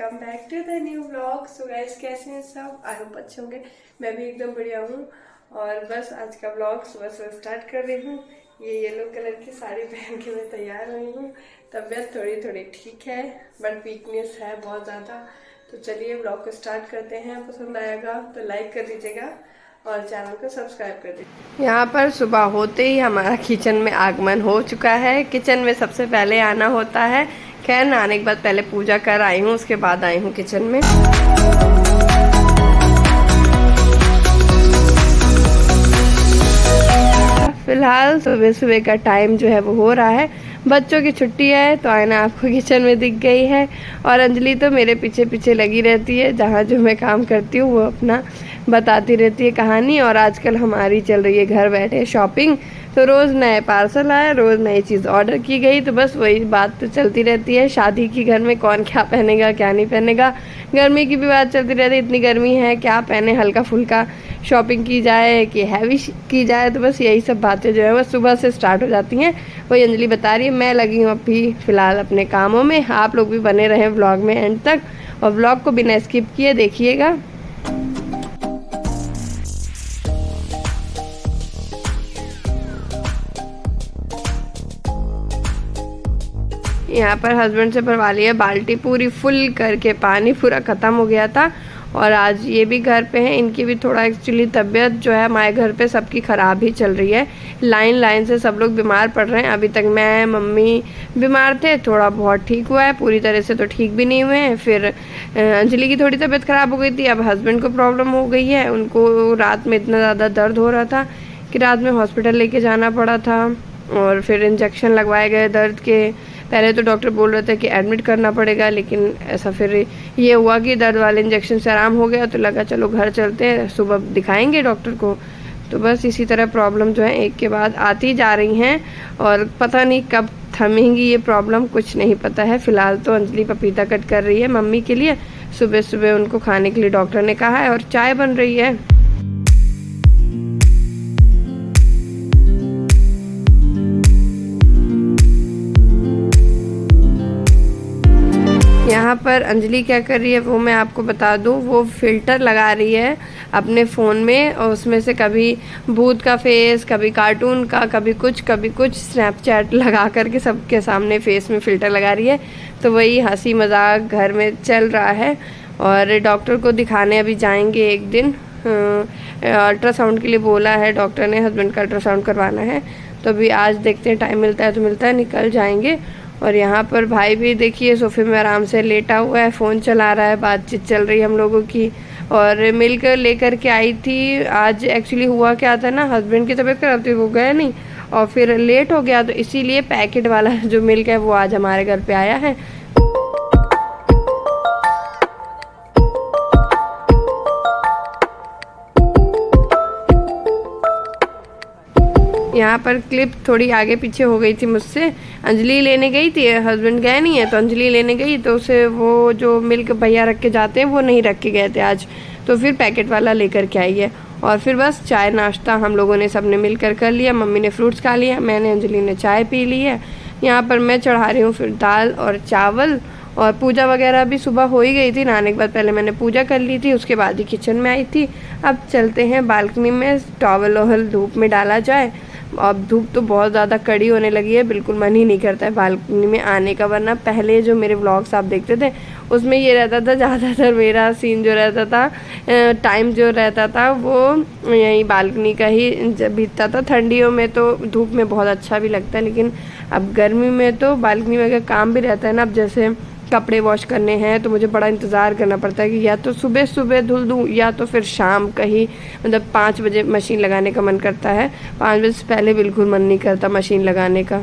Welcome back to the new vlog. So guys, कैसे हैं सब? आई होप अच्छे होंगे। मैं भी एकदम बढ़िया हूँ। और बस आज का व्लॉग सुबह सुबह स्टार्ट कर रही हूँ। ये येलो कलर की साड़ी पहन के मैं तैयार हुई हूँ। तबीयत थोड़ी थोड़ी ठीक है, बट वीकनेस है बहुत ज़्यादा। तो चलिए व्लॉग को स्टार्ट करते हैं। पसंद आएगा तो लाइक कर दीजिएगा और चैनल को सब्सक्राइब कर दीजिए। यहाँ पर सुबह होते ही हमारा किचन में आगमन हो चुका है। किचन में सबसे पहले आना होता है। खैर, नहाने के बाद पहले पूजा कर आई हूँ, उसके बाद आई हूँ किचन में। फिलहाल सुबह सुबह का टाइम जो है वो हो रहा है। बच्चों की छुट्टी है तो आयना आपको किचन में दिख गई है। और अंजलि तो मेरे पीछे पीछे लगी रहती है, जहाँ जो मैं काम करती हूँ वो अपना बताती रहती है कहानी। और आजकल हमारी चल रही है घर बैठे शॉपिंग। तो रोज़ नए पार्सल आए, रोज़ नई चीज़ ऑर्डर की गई। तो बस वही बात तो चलती रहती है। शादी की घर में कौन क्या पहनेगा क्या नहीं पहनेगा। गर्मी की भी बात चलती रहती है, इतनी गर्मी है क्या पहने, हल्का फुल्का शॉपिंग की जाए कि हैवी की जाए। तो बस यही सब बातें जो है वो सुबह से स्टार्ट हो जाती हैं। वही अंजलि बता रही है। मैं लगी हूँ अभी फ़िलहाल अपने कामों में। आप लोग भी बने रहें व्लॉग में एंड तक, और व्लॉग को बिना स्किप किए देखिएगा। यहाँ पर हस्बैंड से भरवा लिया बाल्टी पूरी फुल करके, पानी पूरा ख़त्म हो गया था। और आज ये भी घर पे हैं। इनकी भी थोड़ा एक्चुअली तबीयत जो है हमारे घर पे सबकी ख़राब ही चल रही है। लाइन से सब लोग बीमार पड़ रहे हैं। अभी तक मैं मम्मी बीमार थे, थोड़ा बहुत ठीक हुआ है, पूरी तरह से तो ठीक भी नहीं हुए हैं। फिर अंजलि की थोड़ी तबीयत ख़राब हो गई थी। अब हस्बैंड को प्रॉब्लम हो गई है। उनको रात में इतना ज़्यादा दर्द हो रहा था कि रात में हॉस्पिटल लेके जाना पड़ा था। और फिर इंजेक्शन लगवाए गए दर्द के। पहले तो डॉक्टर बोल रहे थे कि एडमिट करना पड़ेगा, लेकिन ऐसा फिर ये हुआ कि दर्द वाले इंजेक्शन से आराम हो गया। तो लगा चलो घर चलते हैं, सुबह दिखाएंगे डॉक्टर को। तो बस इसी तरह प्रॉब्लम जो है एक के बाद आती जा रही हैं। और पता नहीं कब थमेंगी ये प्रॉब्लम, कुछ नहीं पता है। फ़िलहाल तो अंजलि पपीता कट कर रही है मम्मी के लिए। सुबह सुबह उनको खाने के लिए डॉक्टर ने कहा है। और चाय बन रही है। यहाँ पर अंजलि क्या कर रही है वो मैं आपको बता दूँ। वो फ़िल्टर लगा रही है अपने फ़ोन में, और उसमें से कभी भूत का फेस, कभी कार्टून का, कभी कुछ स्नैपचैट लगा करके सबके सामने फेस में फ़िल्टर लगा रही है। तो वही हंसी मजाक घर में चल रहा है। और डॉक्टर को दिखाने अभी जाएंगे एक दिन। अल्ट्रासाउंड के लिए बोला है डॉक्टर ने, हस्बैंड का अल्ट्रासाउंड करवाना है। तो अभी आज देखते हैं, टाइम मिलता है तो मिलता है, निकल जाएंगे। और यहाँ पर भाई भी देखिए सोफे में आराम से लेटा हुआ है, फ़ोन चला रहा है, बातचीत चल रही है हम लोगों की। और मिलकर लेकर के आई थी। आज एक्चुअली हुआ क्या था ना, हस्बैंड की तबीयत खराब थी, वो गया नहीं और फिर लेट हो गया। तो इसीलिए पैकेट वाला जो मिल्क है वो आज हमारे घर पे आया है। यहाँ पर क्लिप थोड़ी आगे पीछे हो गई थी मुझसे। अंजलि लेने गई थी, हस्बैंड गए नहीं है, तो अंजलि लेने गई तो उसे वो जो मिल्क भैया रख के जाते हैं वो नहीं रख के गए थे आज। तो फिर पैकेट वाला लेकर के आई है। और फिर बस चाय नाश्ता हम लोगों ने सबने मिलकर कर लिया। मम्मी ने फ्रूट्स खा लिया, मैंने अंजलि ने चाय पी ली है। यहाँ पर मैं चढ़ा रही हूँ फिर दाल और चावल। और पूजा वगैरह भी सुबह हो ही गई थी। नहाने के बाद पहले मैंने पूजा कर ली थी, उसके बाद ही किचन में आई थी। अब चलते हैं बालकनी में, टॉवल वॉवल धूप में डाला जाए। अब धूप तो बहुत ज़्यादा कड़ी होने लगी है, बिल्कुल मन ही नहीं करता है बालकनी में आने का। वरना पहले जो मेरे व्लॉग्स आप देखते थे उसमें ये रहता था, ज़्यादातर मेरा सीन जो रहता था, टाइम जो रहता था वो यही बालकनी का ही बीतता था। ठंडियों में तो धूप में बहुत अच्छा भी लगता है, लेकिन अब गर्मी में तो बालकनी में अगर काम भी रहता है ना, अब जैसे कपड़े वॉश करने हैं तो मुझे बड़ा इंतज़ार करना पड़ता है कि या तो सुबह सुबह धुल दूँ या तो फिर शाम का ही, मतलब 5 बजे मशीन लगाने का मन करता है। 5 बजे से पहले बिल्कुल मन नहीं करता मशीन लगाने का।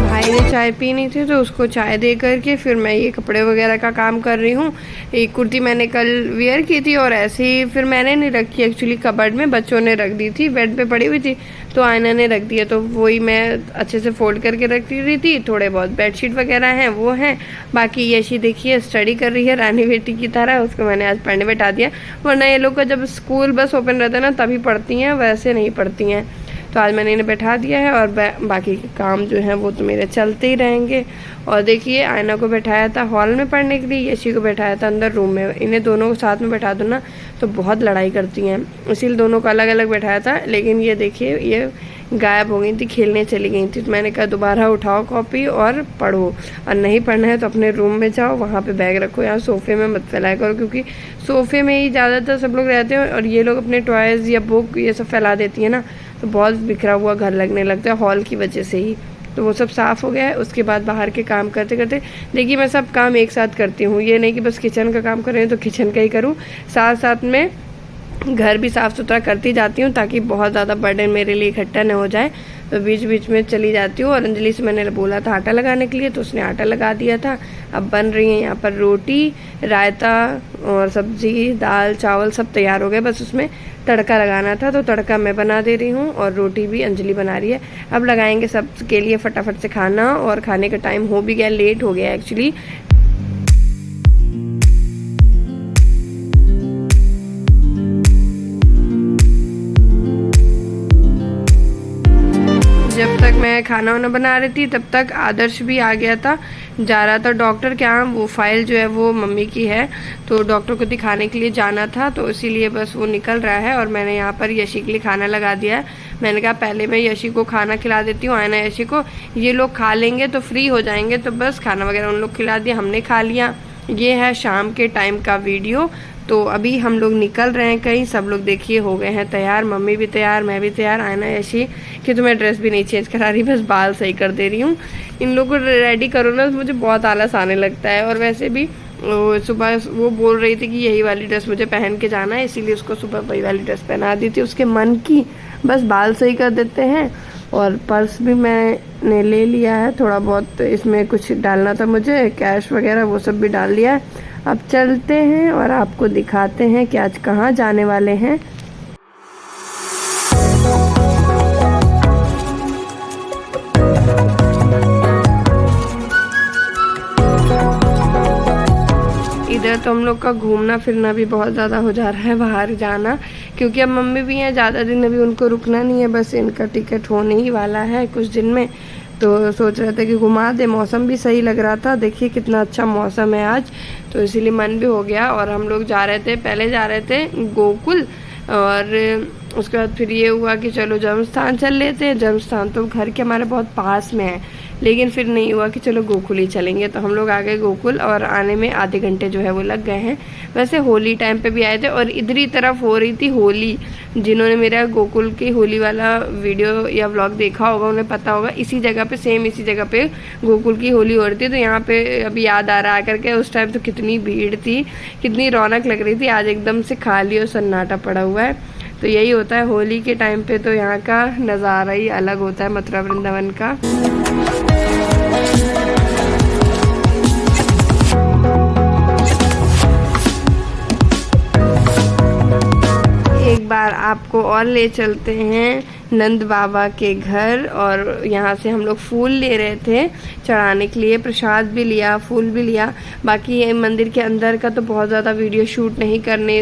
भाई ने चाय चाय पीनी थी तो उसको चाय दे करके फिर मैं ये कपड़े वगैरह का काम कर रही हूँ। एक कुर्ती मैंने कल वेयर की थी और ऐसे ही फिर मैंने नहीं रखी एक्चुअली कबर्ड में, बच्चों ने रख दी थी, बेड पे पड़ी हुई थी तो आयना ने रख दिया, तो वही मैं अच्छे से फोल्ड करके रख रही थी। थोड़े बहुत बेडशीट वगैरह हैं वो हैं, बाकी यशी देखिए स्टडी कर रही है रानी बेटी की तरह, उसको मैंने आज पढ़ने बैठा दिया, वरना ये लोग का जब स्कूल बस ओपन रहता है ना तभी पढ़ती हैं, वैसे नहीं पढ़ती हैं। तो आज मैंने इन्हें बैठा दिया है और बाकी के काम जो हैं वो तो मेरे चलते ही रहेंगे। और देखिए आयना को बैठाया था हॉल में पढ़ने के लिए, यशी को बैठाया था अंदर रूम में। इन्हें दोनों को साथ में बैठा दो ना तो बहुत लड़ाई करती हैं, इसीलिए दोनों को अलग अलग बैठाया था। लेकिन ये देखिए ये गायब हो गई थी, खेलने चली गई थी, तो मैंने कहा दोबारा उठाओ कॉपी और पढ़ो, और नहीं पढ़ना है तो अपने रूम में जाओ, वहाँ पे बैग रखो, यहाँ सोफ़े में मत फैलाया करो, क्योंकि सोफ़े में ही ज़्यादातर सब लोग रहते हैं और ये लोग अपने टॉयज़ या बुक ये सब फैला देती है ना, तो बहुत बिखरा हुआ घर लगने लगता है हॉल की वजह से ही। तो वो सब साफ़ हो गया है। उसके बाद बाहर के काम करते करते देखिए मैं सब काम एक साथ करती हूँ, ये नहीं कि बस किचन का काम कर रही हूँ तो किचन का ही करूँ, साथ साथ में घर भी साफ़ सुथरा करती जाती हूँ ताकि बहुत ज़्यादा बर्डन मेरे लिए इकट्ठा न हो जाए। तो बीच बीच में चली जाती हूँ। और अंजलि से मैंने बोला था आटा लगाने के लिए, तो उसने आटा लगा दिया था। अब बन रही है यहाँ पर रोटी, रायता और सब्ज़ी, दाल चावल सब तैयार हो गए, बस उसमें तड़का लगाना था, तो तड़का मैं बना दे रही हूँ और रोटी भी अंजलि बना रही है। अब लगाएंगे सबके लिए फटाफट से खाना, और खाने का टाइम हो भी गया, लेट हो गया एक्चुअली। जब तक मैं खाना वाना बना रही थी तब तक आदर्श भी आ गया था, जा रहा था डॉक्टर के यहाँ। वो फाइल जो है वो मम्मी की है, तो डॉक्टर को दिखाने के लिए जाना था, तो इसीलिए बस वो निकल रहा है। और मैंने यहाँ पर यशी के लिए खाना लगा दिया है। मैंने कहा पहले मैं यशी को खाना खिला देती हूँ, आयना यशी को, ये लोग खा लेंगे तो फ्री हो जाएंगे, तो बस खाना वगैरह उन लोग खिला दिया, हमने खा लिया। ये है शाम के टाइम का वीडियो। तो अभी हम लोग निकल रहे हैं कहीं, सब लोग देखिए हो गए हैं तैयार, मम्मी भी तैयार, मैं भी तैयार, आयना ऐसी कि तो मैं ड्रेस भी नहीं चेंज करा रही, बस बाल सही कर दे रही हूँ। इन लोगों को रेडी करो ना मुझे बहुत आलस आने लगता है। और वैसे भी सुबह वो बोल रही थी कि यही वाली ड्रेस मुझे पहन के जाना है, इसीलिए उसको सुबह वही वाली ड्रेस पहना दी थी उसके मन की। बस बाल सही कर देते हैं। और पर्स भी मैंने ले लिया है, थोड़ा बहुत इसमें कुछ डालना था मुझे, कैश वगैरह वो सब भी डाल लिया है। अब चलते हैं और आपको दिखाते हैं कि आज कहाँ जाने वाले हैं। इधर तो हम लोग का घूमना फिरना भी बहुत ज़्यादा हो जा रहा है, बाहर जाना, क्योंकि अब मम्मी भी हैं, ज़्यादा दिन अभी उनको रुकना नहीं है, बस इनका टिकट होने ही वाला है कुछ दिन में। तो सोच रहे थे कि घुमा दे, मौसम भी सही लग रहा था, देखिए कितना अच्छा मौसम है आज, तो इसीलिए मन भी हो गया। और हम लोग जा रहे थे, पहले जा रहे थे गोकुल, और उसके बाद फिर ये हुआ कि चलो जन्मस्थान चल लेते हैं। जन्मस्थान तो घर के हमारे बहुत पास में है, लेकिन फिर नहीं हुआ कि चलो गोकुल ही चलेंगे, तो हम लोग आ गए गोकुल, और आने में आधे घंटे जो है वो लग गए हैं। वैसे होली टाइम पे भी आए थे, और इधर ही तरफ हो रही थी होली। जिन्होंने मेरा गोकुल की होली वाला वीडियो या व्लॉग देखा होगा उन्हें पता होगा, इसी जगह पे सेम इसी जगह पे गोकुल की होली हो रही थी। तो यहाँ पे अभी याद आ रहा आकर के उस टाइम तो कितनी भीड़ थी, कितनी रौनक लग रही थी। आज एकदम से खाली और सन्नाटा पड़ा हुआ है। तो यही होता है होली के टाइम पे, तो यहाँ का नज़ारा ही अलग होता है मथुरा वृंदावन का। एक बार आपको और ले चलते हैं नंद बाबा के घर, और यहाँ से हम लोग फूल ले रहे थे चढ़ाने के लिए, प्रसाद भी लिया, फूल भी लिया। बाकी ये मंदिर के अंदर का तो बहुत ज़्यादा वीडियो शूट नहीं करने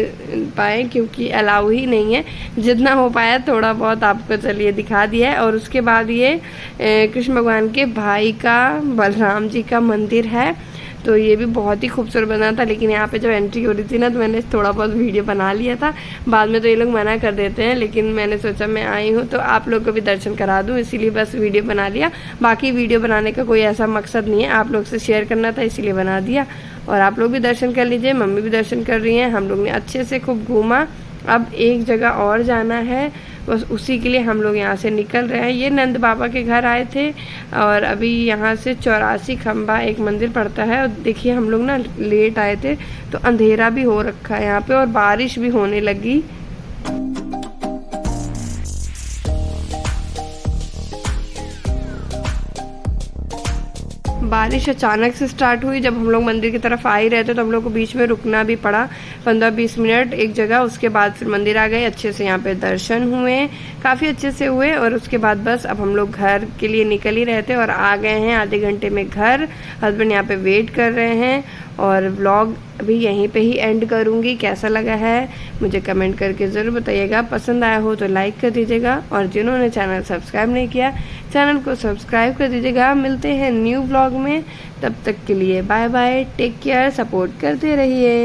पाए क्योंकि अलाउ ही नहीं है, जितना हो पाया थोड़ा बहुत आपको चलिए दिखा दिया है। और उसके बाद ये कृष्ण भगवान के भाई का, बलराम जी का मंदिर है, तो ये भी बहुत ही खूबसूरत बना था। लेकिन यहाँ पे जब एंट्री हो रही थी ना तो मैंने थोड़ा बहुत वीडियो बना लिया था, बाद में तो ये लोग मना कर देते हैं, लेकिन मैंने सोचा मैं आई हूँ तो आप लोग को भी दर्शन करा दूँ, इसीलिए बस वीडियो बना लिया। बाकी वीडियो बनाने का कोई ऐसा मकसद नहीं है, आप लोग से शेयर करना था इसीलिए बना दिया। और आप लोग भी दर्शन कर लीजिए, मम्मी भी दर्शन कर रही हैं। हम लोग ने अच्छे से खूब घूमा। अब एक जगह और जाना है, बस उसी के लिए हम लोग यहाँ से निकल रहे हैं। ये नंद बाबा के घर आए थे, और अभी यहाँ से 84 खंबा एक मंदिर पड़ता है। और देखिए हम लोग ना लेट आए थे तो अंधेरा भी हो रखा है यहाँ पे, और बारिश भी होने लगी। बारिश अचानक से स्टार्ट हुई। जब हम लोग मंदिर की तरफ आ ही रहे थे तो हम लोग को बीच में रुकना भी पड़ा 15-20 मिनट एक जगह। उसके बाद फिर मंदिर आ गए, अच्छे से यहाँ पे दर्शन हुए, काफ़ी अच्छे से हुए। और उसके बाद बस अब हम लोग घर के लिए निकल ही रहे थे और आ गए हैं आधे घंटे में घर। हस्बैंड यहाँ पे वेट कर रहे हैं और व्लॉग अभी यहीं पे ही एंड करूँगी। कैसा लगा है मुझे कमेंट करके ज़रूर बताइएगा। पसंद आया हो तो लाइक कर दीजिएगा और जिन्होंने चैनल सब्सक्राइब नहीं किया चैनल को सब्सक्राइब कर दीजिएगा। मिलते हैं न्यू व्लॉग में, तब तक के लिए bye bye, take care, support करते रहिए।